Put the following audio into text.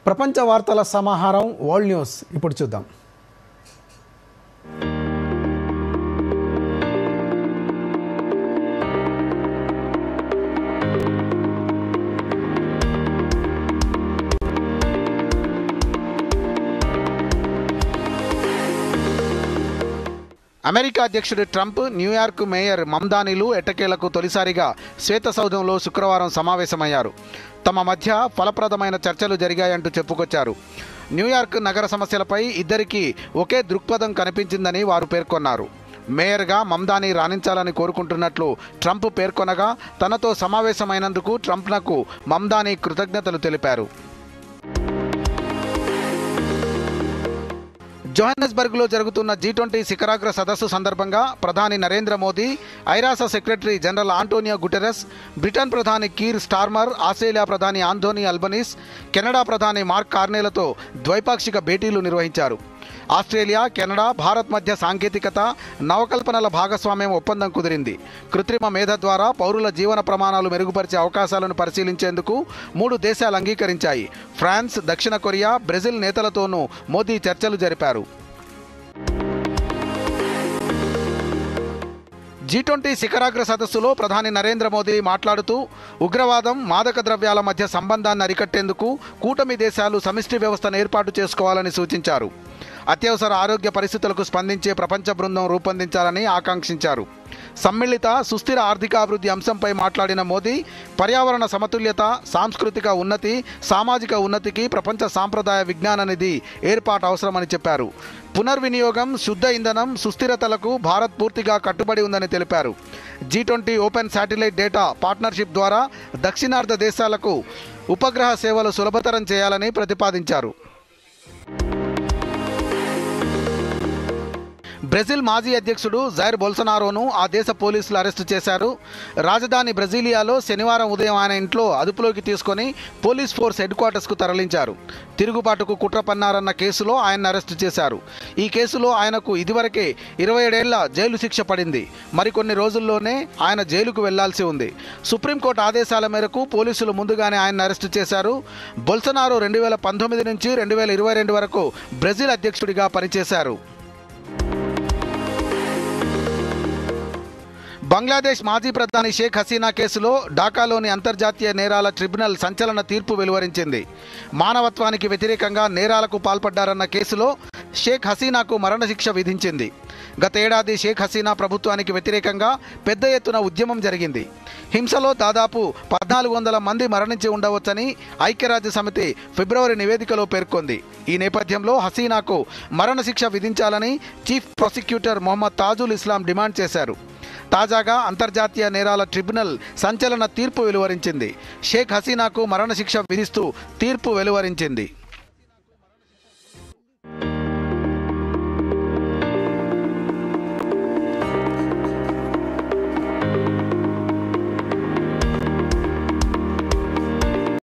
ప్రపంచ వార్తల సమాహారం వరల్డ్ న్యూస్ ఇప్పుడు చూద్దాం. అమెరికా అధ్యక్షుడు ట్రంప్, న్యూయార్క్ మేయర్ మమ్దానీలు ఎట్టకేలకు తొలిసారిగా శ్వేతసౌధంలో శుక్రవారం సమావేశమయ్యారు. తమ మధ్య ఫలప్రదమైన చర్చలు జరిగాయంటూ చెప్పుకొచ్చారు. న్యూయార్క్ నగర సమస్యలపై ఇద్దరికీ ఒకే దృక్పథం కనిపించిందని వారు పేర్కొన్నారు. మేయర్గా మమ్దానీ రాణించాలని కోరుకుంటున్నట్లు ట్రంప్ పేర్కొనగా, తనతో సమావేశమైనందుకు ట్రంప్నకు మమ్దానీ కృతజ్ఞతలు తెలిపారు. జోహాన్నెస్బర్గ్లో జరుగుతున్న G20 శిఖరాగ్ర సదస్సు సందర్భంగా ప్రధాని నరేంద్ర మోదీ, ఐరాస secretary general Antonio Guterres, Britain ప్రధాని కీర్ స్టార్మర్, ఆస్ట్రేలియా ప్రధాని ఆంథోనీ అల్బనీస్, కెనడా ప్రధాని మార్క్ కార్నెలతో ద్వైపాక్షిక భేటీలు నిర్వహించారు. ఆస్ట్రేలియా, కెనడా, భారత్ మధ్య సాంకేతికత, నవకల్పనల భాగస్వామ్యం ఒప్పందం కుదిరింది. కృత్రిమ మేధ ద్వారా పౌరుల జీవన ప్రమాణాలు మెరుగుపరిచే అవకాశాలను పరిశీలించేందుకు 3 దేశాలు అంగీకరించాయి. ఫ్రాన్స్, దక్షిణ కొరియా, బ్రెజిల్ నేతలతోనూ మోదీ చర్చలు జరిపారు. G20 శిఖరాగ్ర సదస్సులో ప్రధాని నరేంద్ర మోదీ మాట్లాడుతూ, ఉగ్రవాదం, మాదక ద్రవ్యాల మధ్య సంబంధాన్ని అరికట్టేందుకు కూటమి దేశాలు సమిష్టి వ్యవస్థను ఏర్పాటు చేసుకోవాలని సూచించారు. అత్యవసర ఆరోగ్య పరిస్థితులకు స్పందించే ప్రపంచ బృందం రూపొందించాలని ఆకాంక్షించారు. సమ్మిళిత సుస్థిర ఆర్థికాభివృద్ధి అంశంపై మాట్లాడిన మోదీ, పర్యావరణ సమతుల్యత, సాంస్కృతిక ఉన్నతి, సామాజిక ఉన్నతికి ప్రపంచ సాంప్రదాయ విజ్ఞాన నిధి ఏర్పాటు అవసరమని చెప్పారు. పునర్వినియోగం, శుద్ధ ఇంధనం, సుస్థిరతలకు భారత్ పూర్తిగా కట్టుబడి ఉందని తెలిపారు. G20 open satellite data partnership ద్వారా దక్షిణార్ధ దేశాలకు ఉపగ్రహ సేవలు సులభతరం చేయాలని ప్రతిపాదించారు. బ్రెజిల్ మాజీ అధ్యక్షుడు జైర్ బొల్సనారోను ఆ దేశ పోలీసులు అరెస్టు చేశారు. రాజధాని బ్రెజిలియాలో శనివారం ఉదయం ఆయన ఇంట్లో అదుపులోకి తీసుకొని పోలీస్ ఫోర్స్ హెడ్ క్వార్టర్స్కు తరలించారు. తిరుగుబాటుకు కుట్ర పన్నారన్న కేసులో ఆయన్ని అరెస్టు చేశారు. ఈ కేసులో ఆయనకు ఇదివరకే 27 ఏళ్ల జైలు శిక్ష పడింది. మరికొన్ని రోజుల్లోనే ఆయన జైలుకు వెళ్లాల్సి ఉంది. సుప్రీంకోర్టు ఆదేశాల మేరకు పోలీసులు ముందుగానే ఆయన్ని అరెస్టు చేశారు. బొల్సనారో 2019 నుంచి 2022 వరకు బ్రెజిల్ అధ్యక్షుడిగా పనిచేశారు. బంగ్లాదేశ్ మాజీ ప్రధాని షేక్ హసీనా కేసులో ఢాకాలోని అంతర్జాతీయ నేరాల ట్రిబ్యునల్ సంచలన తీర్పు వెలువరించింది. మానవత్వానికి వ్యతిరేకంగా నేరాలకు పాల్పడ్డారన్న కేసులో షేక్ హసీనాకు మరణశిక్ష విధించింది. గత ఏడాది షేక్ హసీనా ప్రభుత్వానికి వ్యతిరేకంగా పెద్ద ఎత్తున ఉద్యమం జరిగింది. హింసలో దాదాపు 1400 మంది మరణించి ఉండవచ్చని ఐక్యరాజ్య సమితి ఫిబ్రవరి నివేదికలో పేర్కొంది. ఈ నేపథ్యంలో హసీనాకు మరణశిక్ష విధించాలని చీఫ్ ప్రాసిక్యూటర్ మొహమ్మద్ తాజుల్ ఇస్లాం డిమాండ్ చేశారు. తాజాగా అంతర్జాతీయ నేరాల ట్రిబ్యునల్ సంచలన తీర్పు వెలువరించింది. షేక్ హసీనాకు మరణశిక్ష విధిస్తూ తీర్పు వెలువరించింది.